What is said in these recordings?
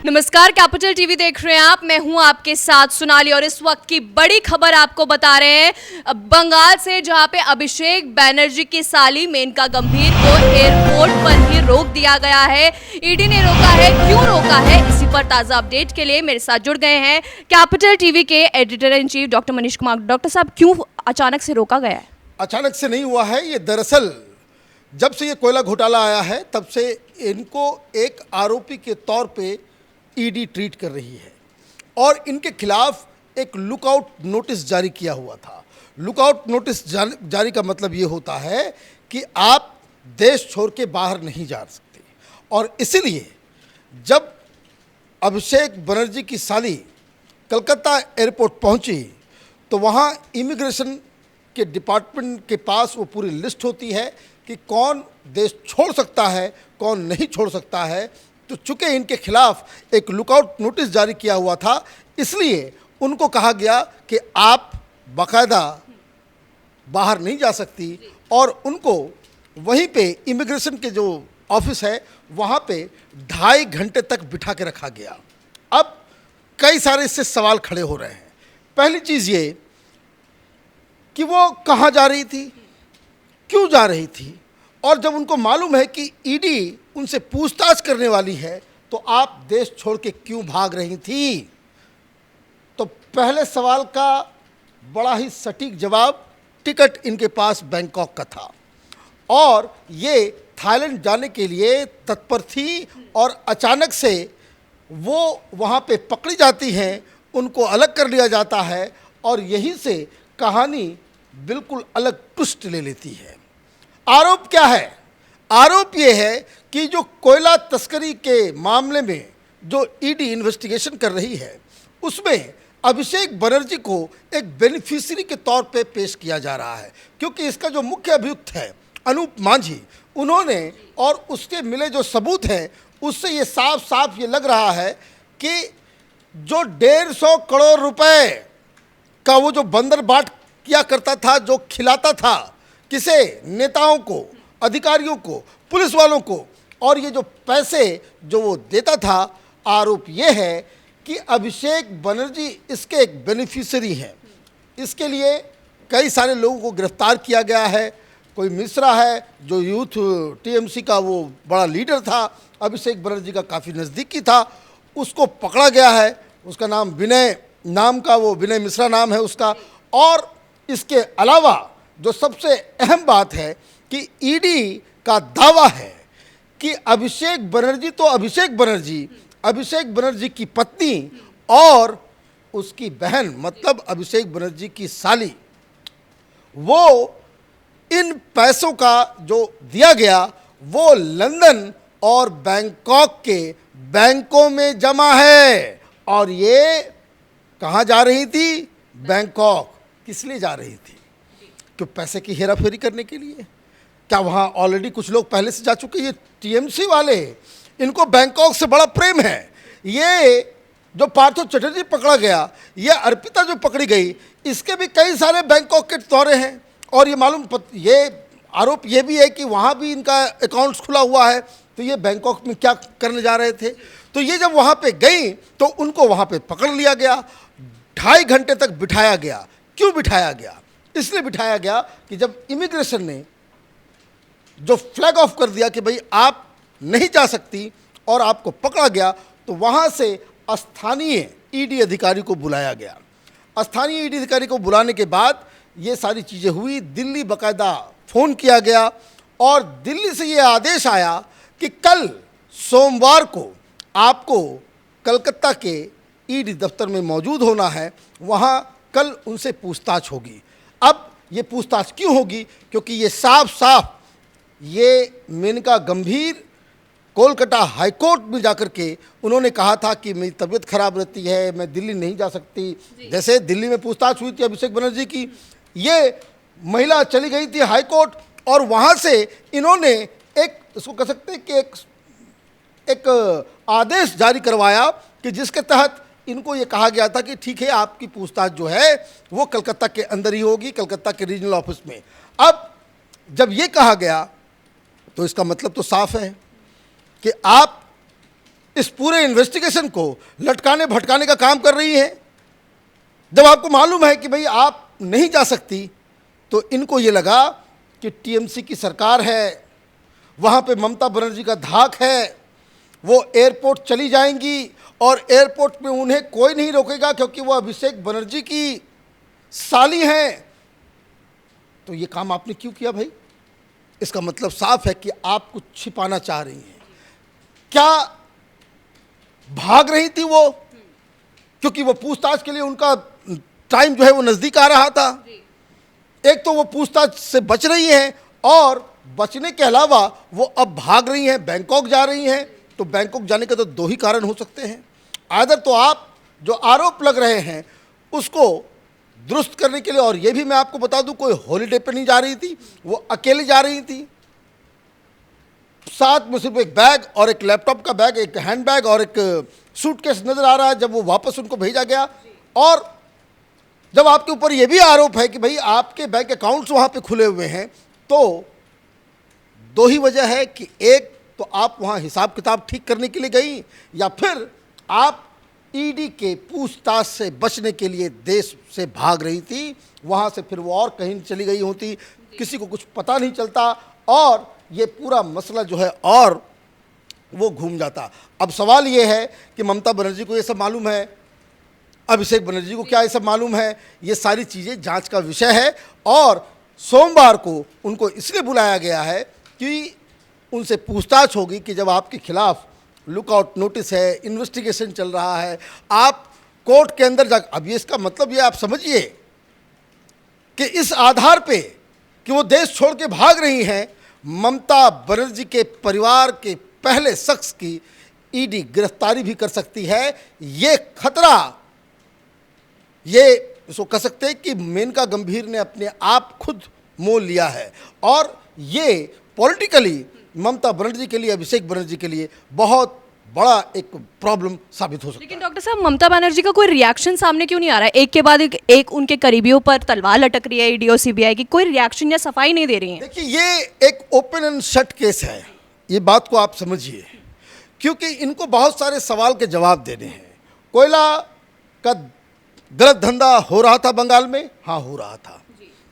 नमस्कार, capital TV देख रहे हैं आप। मैं हूं आपके साथ सोनाली और इस वक्त की बड़ी खबर आपको बता रहे हैं बंगाल से, जहां पे अभिषेक बैनर्जी की साली मेनका गंभीर को एयरपोर्ट पर ही रोक दिया गया है। ईडी ने रोका है, क्यों रोका है, इसी पर ताजा अपडेट के लिए मेरे साथ जुड़ गए हैं कैपिटल टीवी के editor in chief doctor Manish Kumar. Doctor साहब, क्यों अचानक से रोका गया है? अचानक से नहीं हुआ है ये। दरअसल जब से ये कोयला घोटाला आया है तब से इनको एक आरोपी के तौर पे ईडी ट्रीट कर रही है और इनके खिलाफ एक लुकआउट नोटिस जारी किया हुआ था। लुकआउट नोटिस जारी का मतलब ये होता है कि आप देश छोड़ के बाहर नहीं जा सकते। और इसीलिए जब अभिषेक बनर्जी की साली कलकत्ता एयरपोर्ट पहुंची तो वहाँ इमिग्रेशन के डिपार्टमेंट के पास वो पूरी लिस्ट होती है कि कौन देश छोड़ सकता है, कौन नहीं छोड़ सकता है। तो चूंकि इनके खिलाफ एक लुकआउट नोटिस जारी किया हुआ था, इसलिए उनको कहा गया कि आप बाकायदा बाहर नहीं जा सकती और उनको वहीं पे इमिग्रेशन के जो ऑफिस है वहाँ पे 2.5 घंटे तक बिठा के रखा गया। अब कई सारे इससे सवाल खड़े हो रहे हैं। पहली चीज़ ये कि वो कहाँ जा रही थी, क्यों जा रही थी, और जब उनको मालूम है कि ईडी उनसे पूछताछ करने वाली है तो आप देश छोड़ के क्यों भाग रही थी। तो पहले सवाल का बड़ा ही सटीक जवाब, टिकट इनके पास बैंकॉक का था और ये थाईलैंड जाने के लिए तत्पर थी और अचानक से वो वहाँ पे पकड़ी जाती हैं, उनको अलग कर लिया जाता है और यहीं से कहानी बिल्कुल अलग ट्विस्ट ले लेती है। आरोप क्या है? आरोप ये है कि जो कोयला तस्करी के मामले में जो ईडी इन्वेस्टिगेशन कर रही है उसमें अभिषेक बनर्जी को एक बेनिफिशियरी के तौर पे पेश किया जा रहा है, क्योंकि इसका जो मुख्य अभियुक्त है अनूप मांझी, उन्होंने और उसके मिले जो सबूत हैं उससे ये साफ साफ ये लग रहा है कि जो 150 करोड़ रुपए का वो जो बंदर बाट किया करता था, जो खिलाता था किसे, नेताओं को, अधिकारियों को, पुलिस वालों को, और ये जो पैसे जो वो देता था, आरोप ये है कि अभिषेक बनर्जी इसके एक बेनिफिशियरी हैं। इसके लिए कई सारे लोगों को गिरफ्तार किया गया है। कोई मिश्रा है जो यूथ टीएमसी का वो बड़ा लीडर था, अभिषेक बनर्जी का काफ़ी नज़दीकी था, उसको पकड़ा गया है। उसका नाम विनय नाम का, वो विनय मिश्रा नाम है उसका। और इसके अलावा जो सबसे अहम बात है कि ईडी का दावा है कि अभिषेक बनर्जी तो अभिषेक बनर्जी की पत्नी और उसकी बहन, मतलब अभिषेक बनर्जी की साली, वो इन पैसों का जो दिया गया वो लंदन और बैंकॉक के बैंकों में जमा है। और ये कहाँ जा रही थी? बैंकॉक। किस लिए जा रही थी? क्यों? पैसे की हेरा फेरी करने के लिए। क्या वहाँ ऑलरेडी कुछ लोग पहले से जा चुके? ये टीएमसी वाले, इनको बैंकॉक से बड़ा प्रेम है। ये जो पार्थो चटर्जी पकड़ा गया, ये अर्पिता जो पकड़ी गई, इसके भी कई सारे बैंकॉक के दौरे हैं। और ये आरोप ये भी है कि वहाँ भी इनका अकाउंट्स खुला हुआ है। तो ये बैंकॉक में क्या करने जा रहे थे? तो ये जब वहाँ पे गई तो उनको वहाँ पे पकड़ लिया गया, 2.5 घंटे तक बिठाया गया। क्यों बिठाया गया? इसलिए बिठाया गया कि जब इमिग्रेशन ने जो फ्लैग ऑफ कर दिया कि भाई आप नहीं जा सकती और आपको पकड़ा गया, तो वहाँ से स्थानीय ईडी अधिकारी को बुलाया गया। स्थानीय ईडी अधिकारी को बुलाने के बाद ये सारी चीज़ें हुई। दिल्ली बाकायदा फ़ोन किया गया और दिल्ली से ये आदेश आया कि कल सोमवार को आपको कलकत्ता के ईडी दफ्तर में मौजूद होना है, वहाँ कल उनसे पूछताछ होगी। अब ये पूछताछ क्यों होगी? क्योंकि ये साफ साफ ये मेनका गंभीर कोलकाता हाईकोर्ट में जाकर के उन्होंने कहा था कि मेरी तबीयत खराब रहती है, मैं दिल्ली नहीं जा सकती। जैसे दिल्ली में पूछताछ हुई थी अभिषेक बनर्जी की, ये महिला चली गई थी हाईकोर्ट और वहाँ से इन्होंने एक, इसको कह सकते हैं कि एक आदेश जारी करवाया कि जिसके तहत इनको ये कहा गया था कि ठीक है, आपकी पूछताछ जो है वो कलकत्ता के अंदर ही होगी, कलकत्ता के रीजनल ऑफिस में। अब जब ये कहा गया तो इसका मतलब तो साफ है कि आप इस पूरे इन्वेस्टिगेशन को लटकाने भटकाने का काम कर रही हैं। जब आपको मालूम है कि भाई आप नहीं जा सकती, तो इनको ये लगा कि टीएमसी की सरकार है, वहाँ पे ममता बनर्जी का धाक है, वो एयरपोर्ट चली जाएंगी और एयरपोर्ट में उन्हें कोई नहीं रोकेगा क्योंकि वो अभिषेक बनर्जी की साली हैं। तो ये काम आपने क्यों किया भाई? इसका मतलब साफ है कि आप कुछ छिपाना चाह रही हैं। क्या भाग रही थी वो? क्योंकि वो पूछताछ के लिए उनका टाइम जो है वो नज़दीक आ रहा था। एक तो वो पूछताछ से बच रही हैं और बचने के अलावा वो अब भाग रही हैं, बैंकॉक जा रही हैं। तो बैंकॉक जाने के तो दो ही कारण हो सकते हैं। आदर तो आप जो आरोप लग रहे हैं उसको दुरुस्त करने के लिए, और ये भी मैं आपको बता दूं, कोई हॉलीडे पे नहीं जा रही थी, वो अकेले जा रही थी। साथ में सिर्फ एक बैग और एक लैपटॉप का बैग, एक हैंड बैग और एक सूटकेस नजर आ रहा है जब वो वापस उनको भेजा गया। और जब आपके ऊपर ये भी आरोप है कि भाई आपके बैंक अकाउंट्स वहाँ पे खुले हुए हैं, तो दो ही वजह है कि एक तो आप वहाँ हिसाब किताब ठीक करने के लिए गई, या फिर आप ईडी के पूछताछ से बचने के लिए देश से भाग रही थी। वहाँ से फिर वो और कहीं चली गई होती, किसी को कुछ पता नहीं चलता और ये पूरा मसला जो है और वो घूम जाता। अब सवाल ये है कि ममता बनर्जी को ये सब मालूम है, अभिषेक बनर्जी को क्या ये सब मालूम है? ये सारी चीज़ें जांच का विषय है और सोमवार को उनको इसलिए बुलाया गया है कि उनसे पूछताछ होगी कि जब आपके खिलाफ लुकआउट नोटिस है, इन्वेस्टिगेशन चल रहा है, आप कोर्ट के अंदर जा, अब ये इसका मतलब ये आप समझिए कि इस आधार पे कि वो देश छोड़ के भाग रही हैं, ममता बनर्जी के परिवार के पहले शख्स की ईडी गिरफ्तारी भी कर सकती है। ये खतरा, ये इसको कह सकते हैं कि मेनका गंभीर ने अपने आप खुद मोल लिया है और ये पॉलिटिकली ममता बनर्जी के लिए, अभिषेक बनर्जी के लिए बहुत बड़ा एक प्रॉब्लम साबित हो सकता है। लेकिन डॉक्टर साहब, ममता बनर्जी का कोई रिएक्शन सामने क्यों नहीं आ रहा है? एक के बाद एक उनके करीबियों पर तलवार लटक रही है ईडी और सीबीआई की, कोई रिएक्शन या सफाई नहीं दे रही है। देखिए, ये एक ओपन एंड शट केस है, ये बात को आप समझिए, क्योंकि इनको बहुत सारे सवाल के जवाब देने हैं। कोयला का गलत धंधा हो रहा था बंगाल में, हाँ हो रहा था।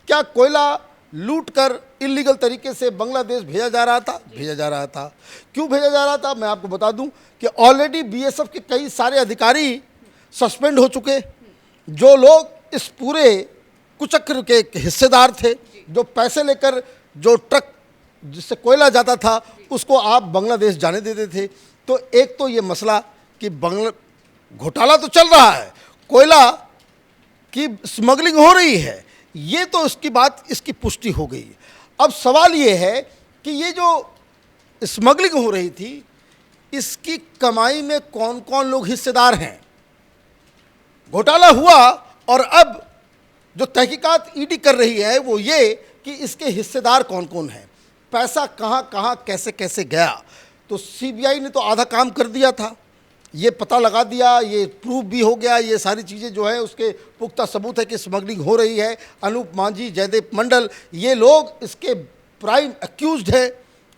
क्या कोयला लूट कर इलीगल तरीके से बांग्लादेश भेजा जा रहा था? भेजा जा रहा था। क्यों भेजा जा रहा था? मैं आपको बता दूं कि ऑलरेडी बीएसएफ के कई सारे अधिकारी सस्पेंड हो चुके, जो लोग इस पूरे कुचक्र के हिस्सेदार थे, जो पैसे लेकर जो ट्रक जिससे कोयला जाता था उसको आप बांग्लादेश जाने देते थे। तो एक तो ये मसला कि घोटाला तो चल रहा है, कोयला की स्मगलिंग हो रही है, ये तो इसकी बात, इसकी पुष्टि हो गई। अब सवाल ये है कि ये जो स्मगलिंग हो रही थी, इसकी कमाई में कौन कौन लोग हिस्सेदार हैं? घोटाला हुआ और अब जो तहकीकात ईडी कर रही है वो ये कि इसके हिस्सेदार कौन कौन हैं, पैसा कहाँ कहाँ कैसे कैसे गया। तो सीबीआई ने तो आधा काम कर दिया था, ये पता लगा दिया, ये प्रूफ भी हो गया, ये सारी चीज़ें जो है उसके पुख्ता सबूत है कि स्मगलिंग हो रही है। अनूप मांझी, जयदेव मंडल, ये लोग इसके प्राइम एक्यूज्ड है।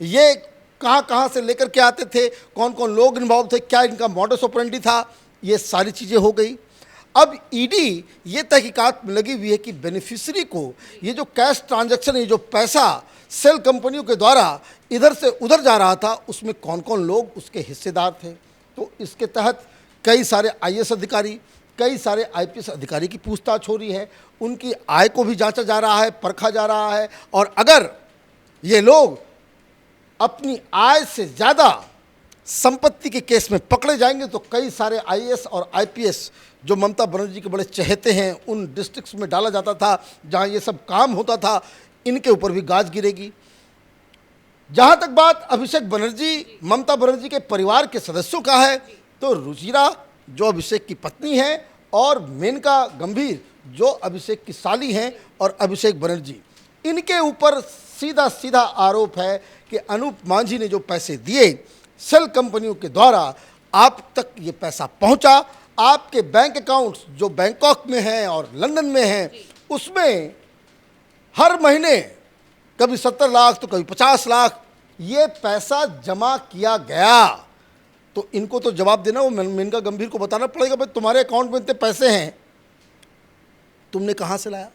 ये कहाँ कहाँ से लेकर के आते थे, कौन कौन लोग इन्वॉल्व थे, क्या इनका मॉडस ऑपरेंडी था, ये सारी चीज़ें हो गई। अब ईडी ये तहकीकात में लगी हुई है कि बेनिफिशरी को ये जो कैश ट्रांजैक्शन, ये जो पैसा सेल कंपनियों के द्वारा इधर से उधर जा रहा था, उसमें कौन कौन लोग उसके हिस्सेदार थे। तो इसके तहत कई सारे आईएएस अधिकारी, कई सारे आईपीएस अधिकारी की पूछताछ हो रही है, उनकी आय को भी जांचा जा रहा है, परखा जा रहा है। और अगर ये लोग अपनी आय से ज़्यादा संपत्ति के केस में पकड़े जाएंगे तो कई सारे आईएएस और आईपीएस जो ममता बनर्जी के बड़े चहेते हैं, उन डिस्ट्रिक्ट्स में डाला जाता था जहां ये सब काम होता था, इनके ऊपर भी गाज गिरेगी। जहां तक बात अभिषेक बनर्जी, ममता बनर्जी के परिवार के सदस्यों का है, तो रुचिरा जो अभिषेक की पत्नी है और मेनका गंभीर जो अभिषेक की साली हैं और अभिषेक बनर्जी, इनके ऊपर सीधा सीधा आरोप है कि अनूप मांझी ने जो पैसे दिए सेल कंपनियों के द्वारा, आप तक ये पैसा पहुंचा, आपके बैंक अकाउंट्स जो बैंकॉक में हैं और लंदन में हैं, उसमें हर महीने कभी 70 लाख तो कभी 50 लाख ये पैसा जमा किया गया। तो इनको तो जवाब देना, वो मेनका गंभीर को बताना पड़ेगा, भाई तुम्हारे अकाउंट में इतने पैसे हैं, तुमने कहाँ से लाया,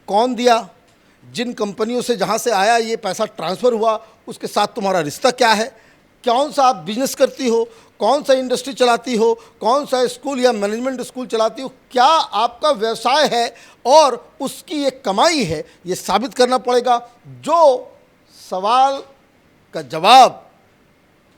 कौन दिया, जिन कंपनियों से जहाँ से आया ये पैसा ट्रांसफ़र हुआ उसके साथ तुम्हारा रिश्ता क्या है, कौन सा आप बिजनेस करती हो, कौन सा इंडस्ट्री चलाती हो, कौन सा स्कूल या मैनेजमेंट स्कूल चलाती हो, क्या आपका व्यवसाय है और उसकी एक कमाई है, ये साबित करना पड़ेगा। जो सवाल का जवाब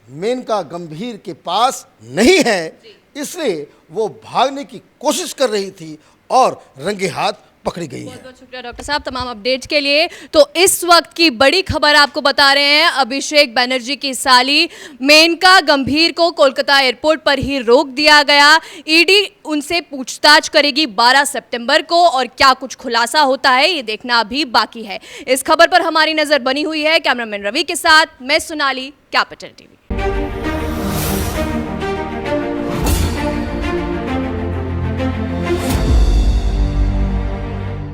मेनका गंभीर के पास नहीं है, इसलिए वो भागने की कोशिश कर रही थी और रंगे हाथ पकड़ी गई है। बहुत बहुत शुक्रिया डॉक्टर साहब तमाम अपडेट्स के लिए। तो इस वक्त की बड़ी खबर आपको बता रहे हैं, अभिषेक बनर्जी की साली मेनका गंभीर को कोलकाता एयरपोर्ट पर ही रोक दिया गया। ईडी उनसे पूछताछ करेगी 12 सितंबर को और क्या कुछ खुलासा होता है ये देखना अभी बाकी है। इस खबर पर हमारी नजर बनी हुई है। कैमरामैन रवि के साथ मैं सोनाली, कैपिटल टीवी।